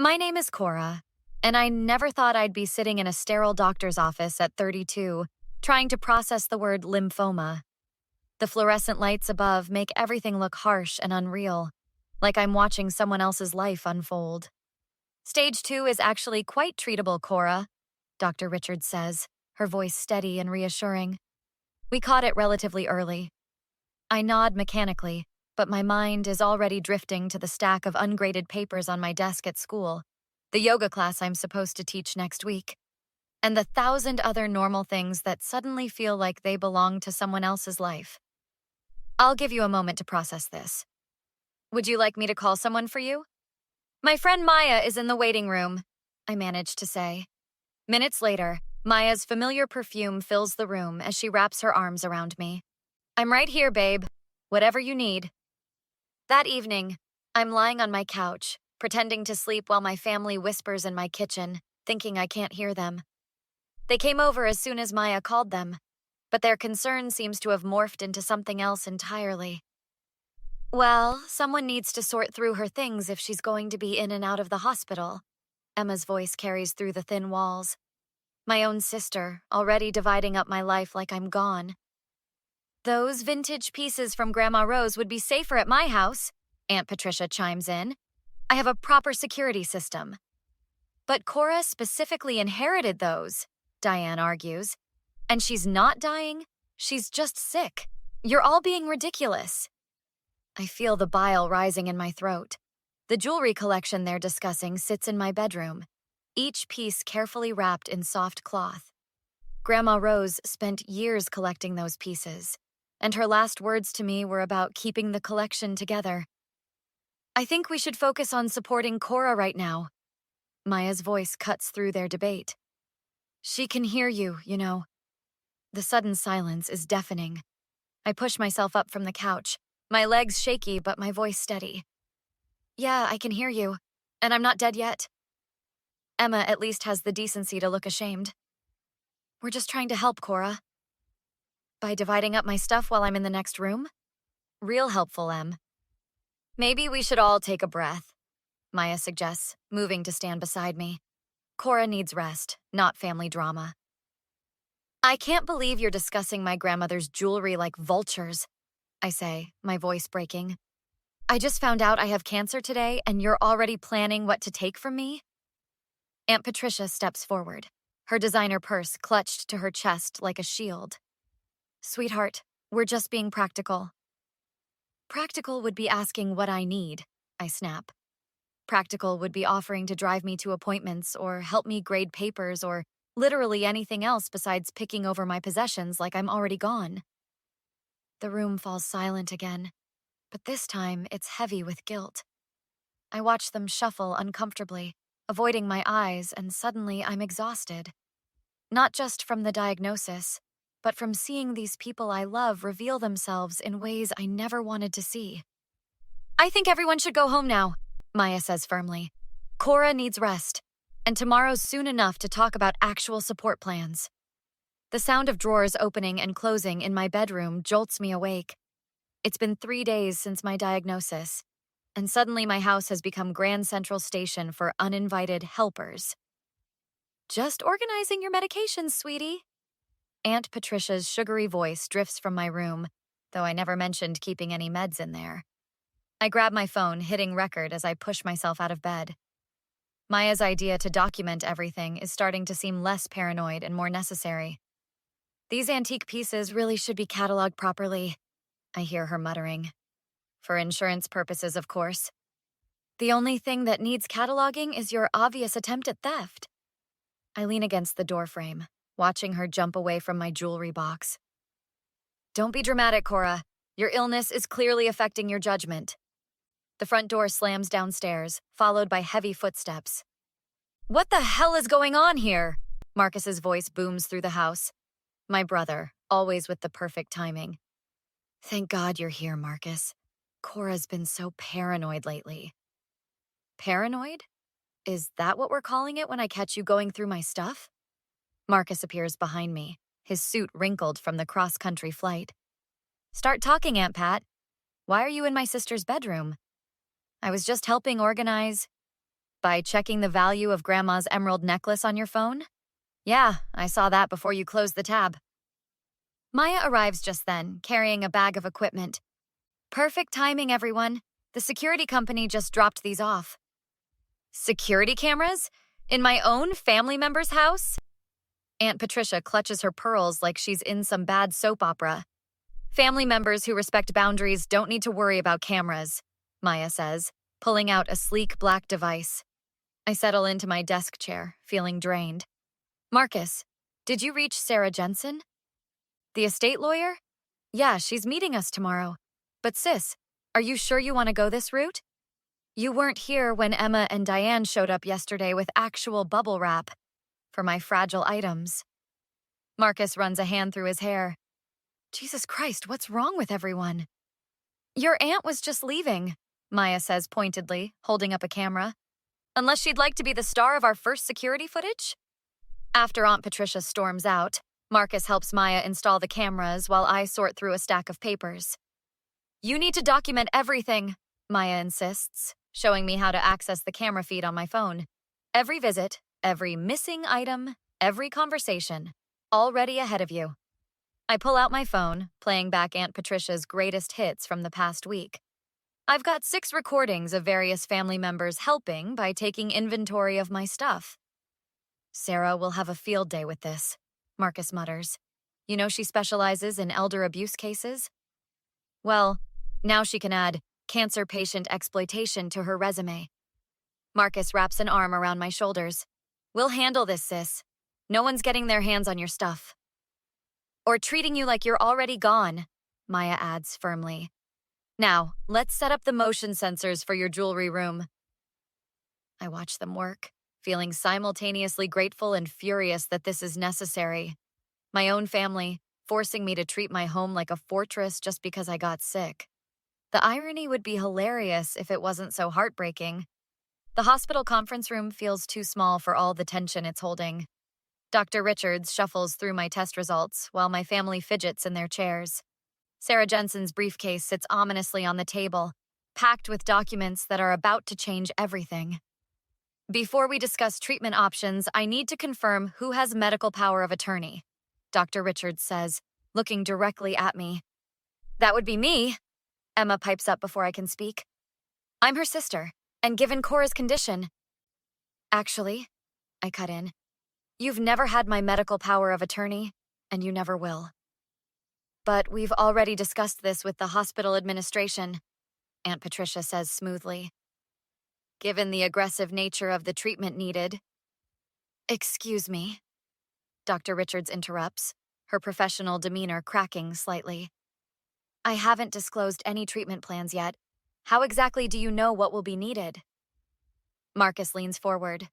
My name is Cora, and I never thought I'd be sitting in a sterile doctor's office at 32, trying to process the word lymphoma. The fluorescent lights above make everything look harsh and unreal, like I'm watching someone else's life unfold. Stage 2 is actually quite treatable, Cora, Dr. Richards says, her voice steady and reassuring. We caught it relatively early. I nod mechanically, but my mind is already drifting to the stack of ungraded papers on my desk at school, the yoga class I'm supposed to teach next week, and the 1,000 other normal things that suddenly feel like they belong to someone else's life. I'll give you a moment to process this. Would you like me to call someone for you? My friend Maya is in the waiting room, I managed to say. Minutes later, Maya's familiar perfume fills the room as she wraps her arms around me. I'm right here, babe. Whatever you need. That evening, I'm lying on my couch, pretending to sleep while my family whispers in my kitchen, thinking I can't hear them. They came over as soon as Maya called them, but their concern seems to have morphed into something else entirely. Well, someone needs to sort through her things if she's going to be in and out of the hospital. Emma's voice carries through the thin walls. My own sister, already dividing up my life like I'm gone. Those vintage pieces from Grandma Rose would be safer at my house, Aunt Patricia chimes in. I have a proper security system. But Cora specifically inherited those, Diane argues. And she's not dying, she's just sick. You're all being ridiculous. I feel the bile rising in my throat. The jewelry collection they're discussing sits in my bedroom, each piece carefully wrapped in soft cloth. Grandma Rose spent years collecting those pieces, and her last words to me were about keeping the collection together. I think we should focus on supporting Cora right now. Maya's voice cuts through their debate. She can hear you, you know. The sudden silence is deafening. I push myself up from the couch, my legs shaky but my voice steady. Yeah, I can hear you, and I'm not dead yet. Emma at least has the decency to look ashamed. We're just trying to help, Cora. By dividing up my stuff while I'm in the next room? Real helpful, Em. Maybe we should all take a breath, Maya suggests, moving to stand beside me. Cora needs rest, not family drama. I can't believe you're discussing my grandmother's jewelry like vultures, I say, my voice breaking. I just found out I have cancer today and you're already planning what to take from me? Aunt Patricia steps forward, her designer purse clutched to her chest like a shield. Sweetheart, we're just being practical. Practical would be asking what I need, I snap. Practical would be offering to drive me to appointments or help me grade papers or literally anything else besides picking over my possessions like I'm already gone. The room falls silent again, but this time it's heavy with guilt. I watch them shuffle uncomfortably, avoiding my eyes, and suddenly I'm exhausted. Not just from the diagnosis, but from seeing these people I love reveal themselves in ways I never wanted to see. I think everyone should go home now, Maya says firmly. Cora needs rest, and tomorrow's soon enough to talk about actual support plans. The sound of drawers opening and closing in my bedroom jolts me awake. It's been 3 days since my diagnosis, and suddenly my house has become Grand Central Station for uninvited helpers. Just organizing your medications, sweetie. Aunt Patricia's sugary voice drifts from my room, though I never mentioned keeping any meds in there. I grab my phone, hitting record as I push myself out of bed. Maya's idea to document everything is starting to seem less paranoid and more necessary. These antique pieces really should be cataloged properly, I hear her muttering. For insurance purposes, of course. The only thing that needs cataloging is your obvious attempt at theft. I lean against the doorframe, watching her jump away from my jewelry box. Don't be dramatic, Cora. Your illness is clearly affecting your judgment. The front door slams downstairs, followed by heavy footsteps. What the hell is going on here? Marcus's voice booms through the house. My brother, always with the perfect timing. Thank God you're here, Marcus. Cora's been so paranoid lately. Paranoid? Is that what we're calling it when I catch you going through my stuff? Marcus appears behind me, his suit wrinkled from the cross-country flight. Start talking, Aunt Pat. Why are you in my sister's bedroom? I was just helping organize. By checking the value of Grandma's emerald necklace on your phone? Yeah, I saw that before you closed the tab. Maya arrives just then, carrying a bag of equipment. Perfect timing, everyone. The security company just dropped these off. Security cameras? In my own family member's house? Aunt Patricia clutches her pearls like she's in some bad soap opera. Family members who respect boundaries don't need to worry about cameras, Maya says, pulling out a sleek black device. I settle into my desk chair, feeling drained. Marcus, did you reach Sarah Jensen? The estate lawyer? Yeah, she's meeting us tomorrow. But sis, are you sure you want to go this route? You weren't here when Emma and Diane showed up yesterday with actual bubble wrap for my fragile items. Marcus runs a hand through his hair. Jesus Christ, what's wrong with everyone? Your aunt was just leaving, Maya says pointedly, holding up a camera. Unless she'd like to be the star of our first security footage? After Aunt Patricia storms out, Marcus helps Maya install the cameras while I sort through a stack of papers. You need to document everything, Maya insists, showing me how to access the camera feed on my phone. Every visit, every missing item, every conversation, already ahead of you. I pull out my phone, playing back Aunt Patricia's greatest hits from the past week. I've got 6 recordings of various family members helping by taking inventory of my stuff. Sarah will have a field day with this, Marcus mutters. You know she specializes in elder abuse cases? Well, now she can add cancer patient exploitation to her resume. Marcus wraps an arm around my shoulders. We'll handle this, sis. No one's getting their hands on your stuff. Or treating you like you're already gone, Maya adds firmly. Now, let's set up the motion sensors for your jewelry room. I watch them work, feeling simultaneously grateful and furious that this is necessary. My own family, forcing me to treat my home like a fortress just because I got sick. The irony would be hilarious if it wasn't so heartbreaking. The hospital conference room feels too small for all the tension it's holding. Dr. Richards shuffles through my test results while my family fidgets in their chairs. Sarah Jensen's briefcase sits ominously on the table, packed with documents that are about to change everything. Before we discuss treatment options, I need to confirm who has medical power of attorney, Dr. Richards says, looking directly at me. That would be me, Emma pipes up before I can speak. I'm her sister, and given Cora's condition. Actually, I cut in, you've never had my medical power of attorney, and you never will. But we've already discussed this with the hospital administration, Aunt Patricia says smoothly. Given the aggressive nature of the treatment needed. Excuse me, Dr. Richards interrupts, her professional demeanor cracking slightly. I haven't disclosed any treatment plans yet. How exactly do you know what will be needed? Marcus leans forward.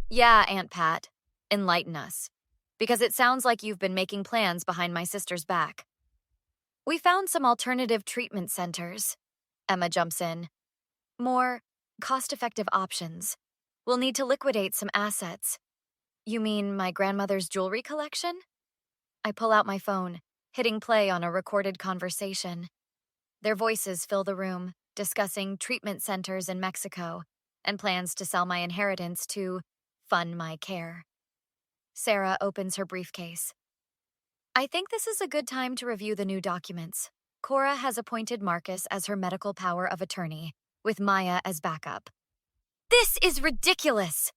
Yeah, Aunt Pat, enlighten us. Because it sounds like you've been making plans behind my sister's back. We found some alternative treatment centers. Emma jumps in. More cost-effective options. We'll need to liquidate some assets. You mean my grandmother's jewelry collection? I pull out my phone, hitting play on a recorded conversation. Their voices fill the room, discussing treatment centers in Mexico and plans to sell my inheritance to fund my care. Sarah opens her briefcase. I think this is a good time to review the new documents. Cora has appointed Marcus as her medical power of attorney, with Maya as backup. This is ridiculous!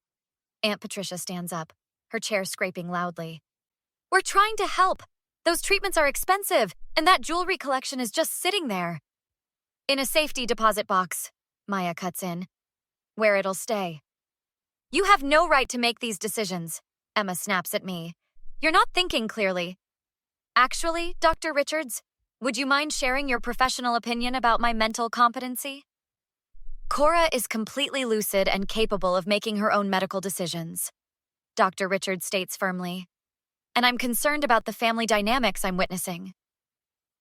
Aunt Patricia stands up, her chair scraping loudly. We're trying to help. Those treatments are expensive, and that jewelry collection is just sitting there. In a safety deposit box, Maya cuts in, where it'll stay. You have no right to make these decisions, Emma snaps at me. You're not thinking clearly. Actually, Dr. Richards, would you mind sharing your professional opinion about my mental competency? Cora is completely lucid and capable of making her own medical decisions, Dr. Richards states firmly. And I'm concerned about the family dynamics I'm witnessing.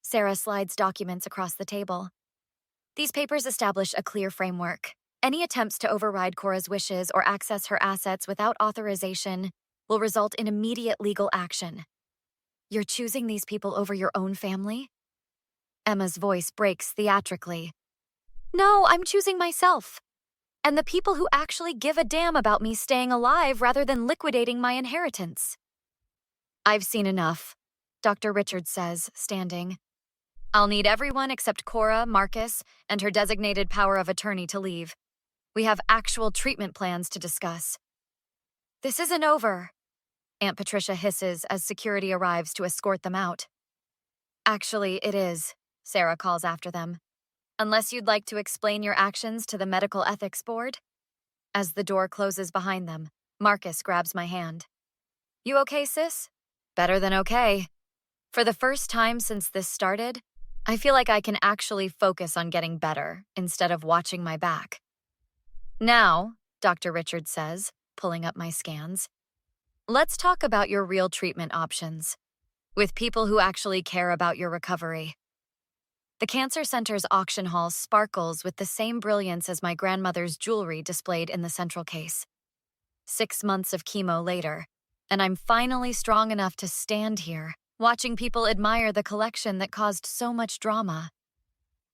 Sarah slides documents across the table. These papers establish a clear framework. Any attempts to override Cora's wishes or access her assets without authorization will result in immediate legal action. You're choosing these people over your own family? Emma's voice breaks theatrically. No, I'm choosing myself. and the people who actually give a damn about me staying alive rather than liquidating my inheritance. I've seen enough, Dr. Richards says, standing. I'll need everyone except Cora, Marcus, and her designated power of attorney to leave. We have actual treatment plans to discuss. This isn't over, Aunt Patricia hisses as security arrives to escort them out. Actually, it is, Sarah calls after them. Unless you'd like to explain your actions to the Medical Ethics Board? As the door closes behind them, Marcus grabs my hand. You okay, sis? Better than okay. For the first time since this started, I feel like I can actually focus on getting better instead of watching my back. Now, Dr. Richards says, pulling up my scans, let's talk about your real treatment options, with people who actually care about your recovery. The Cancer Center's auction hall sparkles with the same brilliance as my grandmother's jewelry displayed in the central case. 6 months of chemo later, and I'm finally strong enough to stand here, watching people admire the collection that caused so much drama.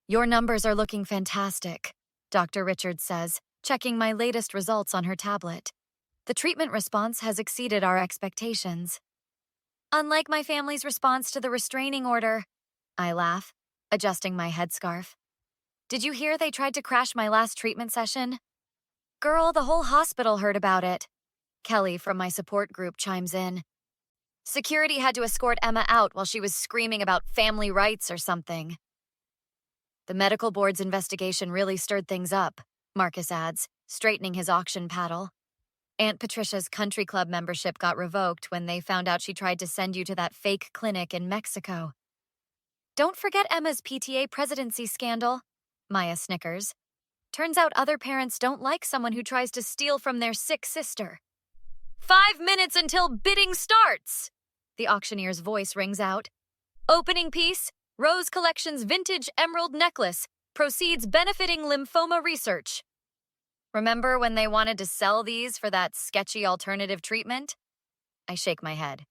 Your numbers are looking fantastic, Dr. Richards says, checking my latest results on her tablet. The treatment response has exceeded our expectations. Unlike my family's response to the restraining order, I laugh, adjusting my headscarf. Did you hear they tried to crash my last treatment session? Girl, the whole hospital heard about it. Kelly from my support group chimes in. Security had to escort Emma out while she was screaming about family rights or something. The medical board's investigation really stirred things up, Marcus adds, straightening his auction paddle. Aunt Patricia's country club membership got revoked when they found out she tried to send you to that fake clinic in Mexico. Don't forget Emma's PTA presidency scandal, Maya snickers. Turns out other parents don't like someone who tries to steal from their sick sister. 5 minutes until bidding starts! The auctioneer's voice rings out. Opening piece, Rose Collection's vintage emerald necklace, proceeds benefiting lymphoma research. Remember when they wanted to sell these for that sketchy alternative treatment? I shake my head.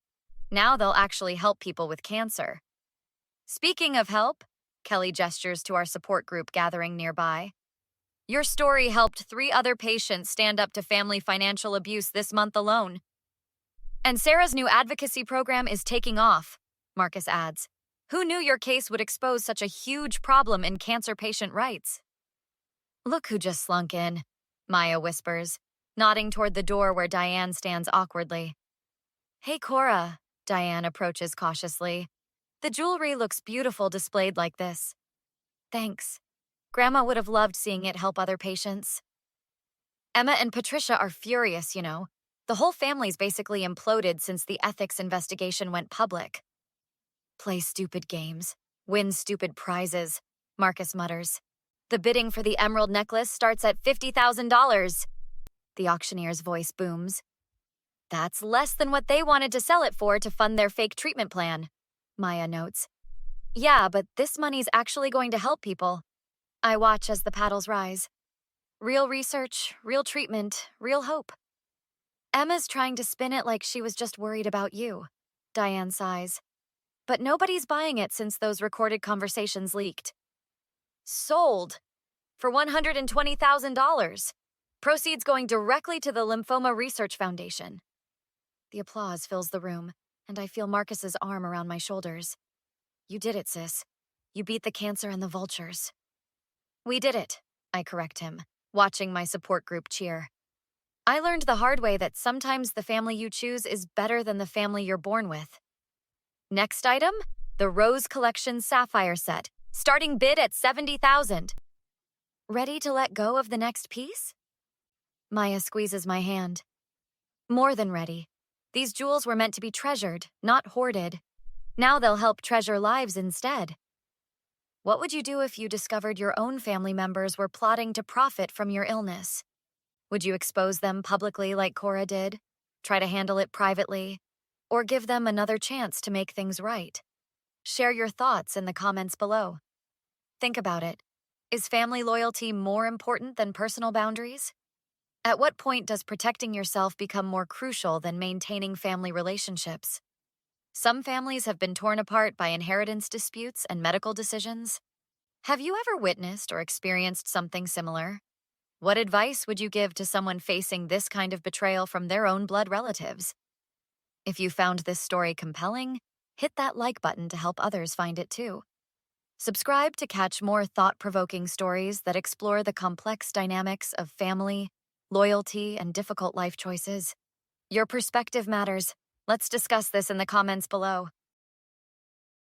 Now they'll actually help people with cancer. Speaking of help, Kelly gestures to our support group gathering nearby. Your story helped 3 other patients stand up to family financial abuse this month alone. And Sarah's new advocacy program is taking off, Marcus adds. Who knew your case would expose such a huge problem in cancer patient rights? Look who just slunk in, Maya whispers, nodding toward the door where Diane stands awkwardly. Hey, Cora, Diane approaches cautiously. The jewelry looks beautiful displayed like this. Thanks. Grandma would have loved seeing it help other patients. Emma and Patricia are furious, you know. The whole family's basically imploded since the ethics investigation went public. Play stupid games, win stupid prizes, Marcus mutters. The bidding for the emerald necklace starts at $50,000. The auctioneer's voice booms. That's less than what they wanted to sell it for to fund their fake treatment plan, Maya notes. Yeah, but this money's actually going to help people. I watch as the paddles rise. Real research, real treatment, real hope. Emma's trying to spin it like she was just worried about you, Diane sighs. But nobody's buying it since those recorded conversations leaked. Sold for $120,000. Proceeds going directly to the Lymphoma Research Foundation. The applause fills the room, and I feel Marcus's arm around my shoulders. You did it, sis. You beat the cancer and the vultures. We did it, I correct him, watching my support group cheer. I learned the hard way that sometimes the family you choose is better than the family you're born with. Next item, the Rose Collection Sapphire Set, starting bid at $70,000. Ready to let go of the next piece? Maya squeezes my hand. More than ready. These jewels were meant to be treasured, not hoarded. Now they'll help treasure lives instead. What would you do if you discovered your own family members were plotting to profit from your illness? Would you expose them publicly like Cora did? Try to handle it privately? Or give them another chance to make things right? Share your thoughts in the comments below. Think about it. Is family loyalty more important than personal boundaries? At what point does protecting yourself become more crucial than maintaining family relationships? Some families have been torn apart by inheritance disputes and medical decisions. Have you ever witnessed or experienced something similar? What advice would you give to someone facing this kind of betrayal from their own blood relatives? If you found this story compelling, hit that like button to help others find it too. Subscribe to catch more thought provoking stories that explore the complex dynamics of family, loyalty, and difficult life choices. Your perspective matters. Let's discuss this in the comments below.